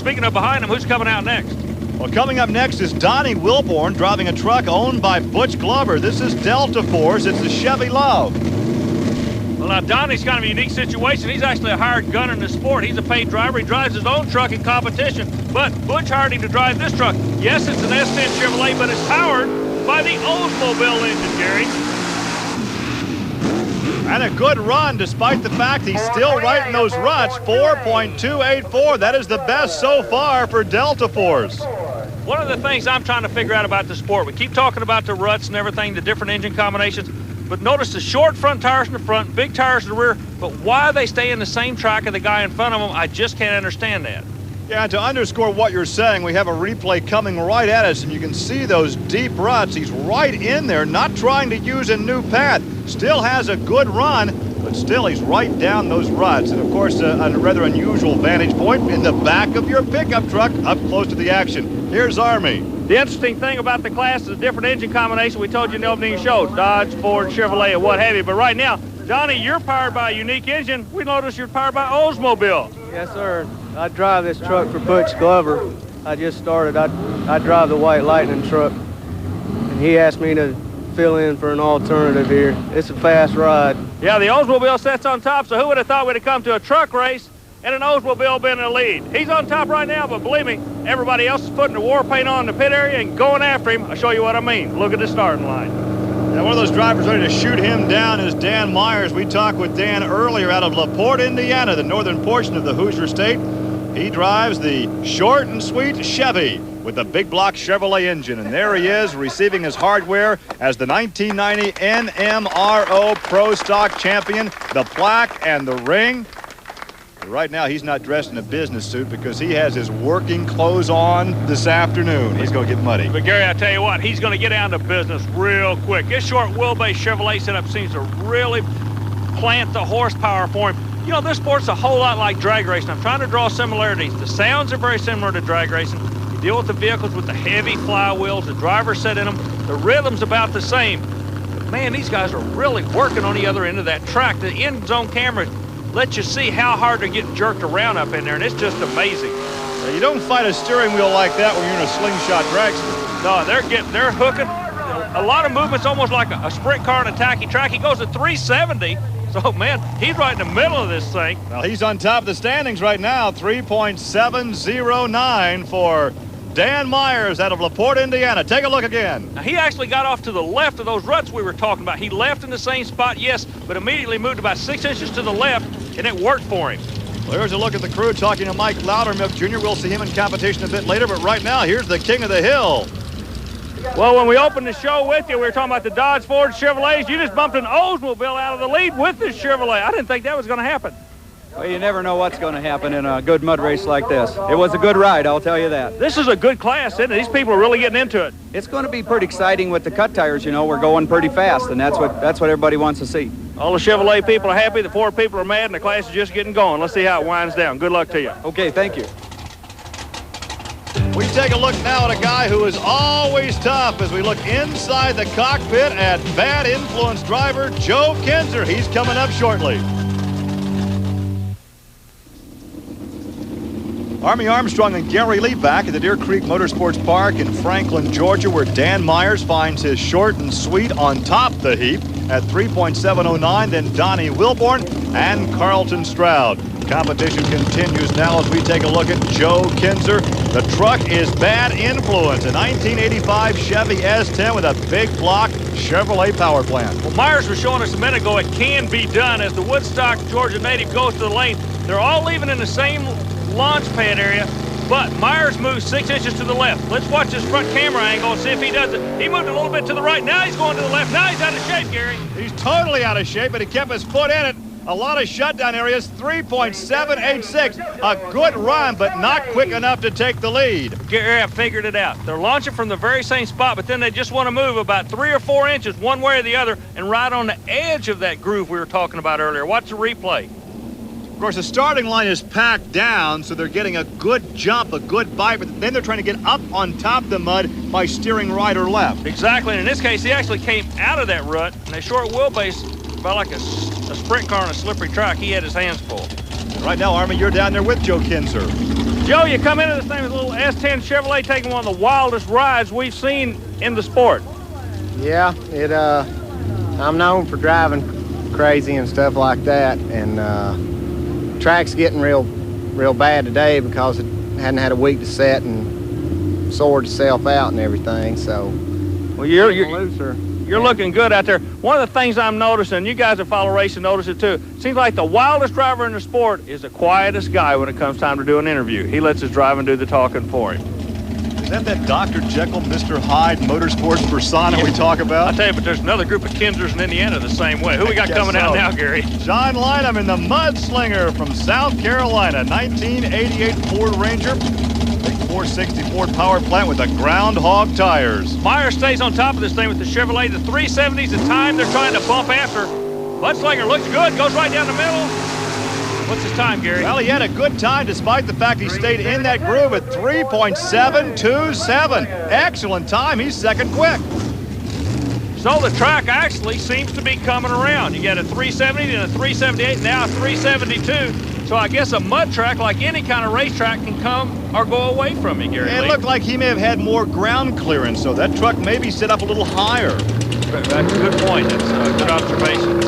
speaking of behind him, who's coming out next? Well, coming up next is Donnie Wilborn driving a truck owned by Butch Glover. This is Delta Force. It's the Chevy Love. Well, now, Donnie's kind of a unique situation. He's actually a hired gunner in the sport. He's a paid driver. He drives his own truck in competition. But Butch hired him to drive this truck. Yes, it's an S10 Chevrolet, but it's powered by the Oldsmobile engine, Gary. And a good run, despite the fact he's still right in those ruts. 4.284. That is the best so far for Delta Force. One of the things I'm trying to figure out about the sport, we keep talking about the ruts and everything, the different engine combinations, but notice the short front tires in the front, big tires in the rear, but why they stay in the same track of the guy in front of them, I just can't understand that. Yeah, to underscore what you're saying, we have a replay coming right at us, and you can see those deep ruts. He's right in there, not trying to use a new pad. Still has a good run, but still he's right down those ruts. And of course, a rather unusual vantage point in the back of your pickup truck, up close to the action. Here's Army. The interesting thing about the class is a different engine combination. We told you in the opening show, Dodge, Ford, Chevrolet, and what have you. But right now, Johnny, you're powered by a unique engine. We noticed you're powered by Oldsmobile. Yes, sir. I drive this truck for Butch Glover. I just started. I drive the White Lightning truck, and he asked me to fill in for an alternative here. It's a fast ride. Yeah, the Oldsmobile sits on top, so who would have thought we'd have come to a truck race and an Oldsmobile been in the lead? He's on top right now, but believe me, everybody else is putting the war paint on in the pit area and going after him. I'll show you what I mean. Look at the starting line. Now, one of those drivers ready to shoot him down is Dan Myers. We talked with Dan earlier out of LaPorte, Indiana, the northern portion of the Hoosier State. He drives the short and sweet Chevy with the big block Chevrolet engine. And there he is receiving his hardware as the 1990 NMRO Pro Stock Champion, the plaque and the ring. But right now, he's not dressed in a business suit because he has his working clothes on this afternoon. He's going to get muddy. But, Gary, I tell you what, he's going to get down to business real quick. This short wheelbase Chevrolet setup seems to really plant the horsepower for him. You know, this sport's a whole lot like drag racing. I'm trying to draw similarities. The sounds are very similar to drag racing. You deal with the vehicles with the heavy flywheels, the driver set in them. The rhythm's about the same. But, man, these guys are really working on the other end of that track. The end zone camera lets you see how hard they're getting jerked around up in there, and it's just amazing. You don't fight a steering wheel like that when you're in a slingshot dragster. No, they're hooking. A lot of movements, almost like a sprint car on a tacky track. He goes at 370. So, man, he's right in the middle of this thing. Well, he's on top of the standings right now, 3.709 for Dan Myers out of LaPorte, Indiana. Take a look again. Now, he actually got off to the left of those ruts we were talking about. He left in the same spot, yes, but immediately moved about 6 inches to the left, and it worked for him. Well, here's a look at the crew talking to Mike Loudermilk Jr. We'll see him in competition a bit later, but right now, here's the king of the hill. Well, when we opened the show with you, we were talking about the Dodge, Ford, Chevrolets. You just bumped an Oldsmobile out of the lead with this Chevrolet. I didn't think that was going to happen. Well, you never know what's going to happen in a good mud race like this. It was a good ride, I'll tell you that. This is a good class, isn't it? These people are really getting into it. It's going to be pretty exciting with the cut tires. You know, we're going pretty fast, and that's what everybody wants to see. All the Chevrolet people are happy, the Ford people are mad, and the class is just getting going. Let's see how it winds down. Good luck to you. Okay, thank you. We take a look now at a guy who is always tough as we look inside the cockpit at bad influence driver Joe Kinzer. He's coming up shortly. Army Armstrong and Gary Lee back at the Deer Creek Motorsports Park in Franklin, Georgia, where Dan Myers finds his short and sweet on top the heap at 3.709, then Donnie Wilborn and Carlton Stroud. Competition continues now as we take a look at Joe Kinzer. The truck is bad influence, a 1985 Chevy S10 with a big block Chevrolet power plant. Well, Myers was showing us a minute ago it can be done as the Woodstock, Georgia native goes to the lane. They're all leaving in the same launch pad area, but Myers moves 6 inches to the left. Let's watch this front camera angle and see if he does it. He moved a little bit to the right. Now he's going to the left. Now he's out of shape, Gary. He's totally out of shape, but he kept his foot in it. A lot of shutdown areas, 3.786. A good run, but not quick enough to take the lead. Gary, I figured it out. They're launching from the very same spot, but then they just want to move about 3 or 4 inches one way or the other and right on the edge of that groove we were talking about earlier. Watch the replay. Of course, the starting line is packed down, so they're getting a good jump, a good bite, but then they're trying to get up on top of the mud by steering right or left. Exactly, and in this case, he actually came out of that rut, and that short wheelbase felt like a sprint car on a slippery track. He had his hands full. Right now, Army, you're down there with Joe Kinzer. Joe, you come into this thing with a little S10 Chevrolet taking one of the wildest rides we've seen in the sport. Yeah, I'm known for driving crazy and stuff like that, and track's getting real bad today because it hadn't had a week to set and sorted itself out and everything. So, well, you're looking good out there. One of the things I'm noticing, you guys that follow racing notice it too. Seems like the wildest driver in the sport is the quietest guy when it comes time to do an interview. He lets his driving do the talking for him. Is that Dr. Jekyll, Mr. Hyde Motorsports persona we talk about? I'll tell you, but there's another group of Kinsers in Indiana the same way. Who we got coming out now, Gary? John Lynham in the Mudslinger from South Carolina, 1988 Ford Ranger. Big 460 Ford power plant with the groundhog tires. Myers stays on top of this thing with the Chevrolet. The 370s, the time they're trying to bump after. Mudslinger looks good, goes right down the middle. What's his time, Gary? Well, he had a good time despite the fact he stayed in that groove at 3.727. Excellent time. He's second quick. So the track actually seems to be coming around. You got a 370 and a 378, now a 372. So I guess a mud track, like any kind of racetrack, can come or go away from you, Gary. It looked like he may have had more ground clearance, so that truck may be set up a little higher. That's a good point. That's a good observation.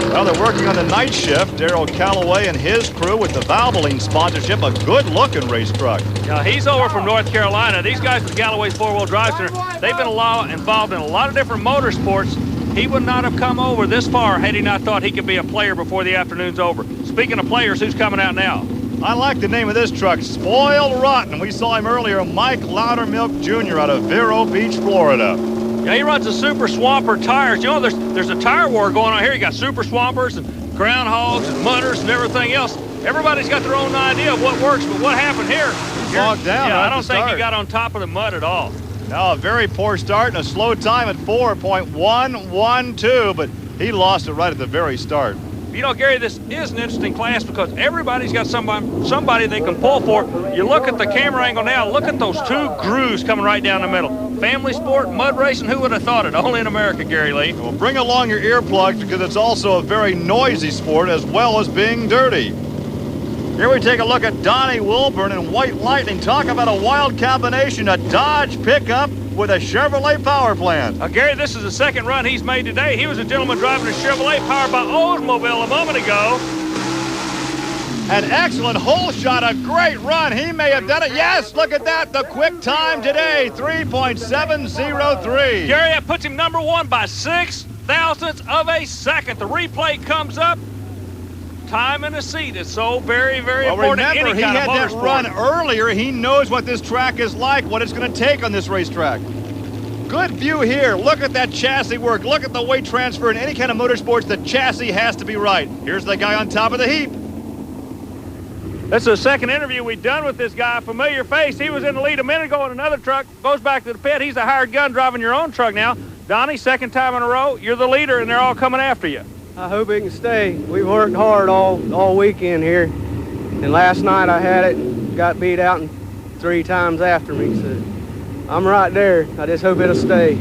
Well, they're working on the night shift. Darrell Calloway and his crew with the Valvoline sponsorship, a good-looking race truck. Now, he's over from North Carolina. These guys with Callaway's four-wheel drive center, they've been involved in a lot of different motorsports. He would not have come over this far had he not thought he could be a player before the afternoon's over. Speaking of players, who's coming out now? I like the name of this truck, Spoiled Rotten. We saw him earlier, Mike Loudermilk Jr. out of Vero Beach, Florida. Yeah, he runs the Super Swamper tires. You know, there's a tire war going on here. You got Super Swampers and Groundhogs and Mudders and everything else. Everybody's got their own idea of what works, but what happened here? Bogged down. Yeah, I don't think he got on top of the mud at all. Now, a very poor start and a slow time at 4.112, but he lost it right at the very start. You know, Gary, this is an interesting class because everybody's got somebody they can pull for. You look at the camera angle now, look at those two grooves coming right down the middle. Family sport, mud racing, who would have thought it? Only in America, Gary Lee. Well, bring along your earplugs because it's also a very noisy sport as well as being dirty. Here we take a look at Donnie Wilburn and White Lightning. Talk about a wild combination, a Dodge pickup with a Chevrolet power plant. Gary, this is the second run he's made today. He was a gentleman driving a Chevrolet powered by Oldsmobile a moment ago. An excellent hole shot, a great run. He may have done it. Yes, look at that. The quick time today, 3.703. Gary, that puts him number one by 0.006 of a second. The replay comes up. Time in the seat is so very, very important. Remember, he had that run earlier. He knows what this track is like, what it's going to take on this racetrack. Good view here. Look at that chassis work. Look at the weight transfer. In any kind of motorsports, the chassis has to be right. Here's the guy on top of the heap. This is the second interview we've done with this guy. Familiar face. He was in the lead a minute ago in another truck. Goes back to the pit. He's a hired gun driving your own truck now. Donnie, second time in a row. You're the leader, and they're all coming after you. I hope it can stay. We've worked hard all weekend here. And last night I had it, got beat out 3 times after me. So I'm right there. I just hope it'll stay.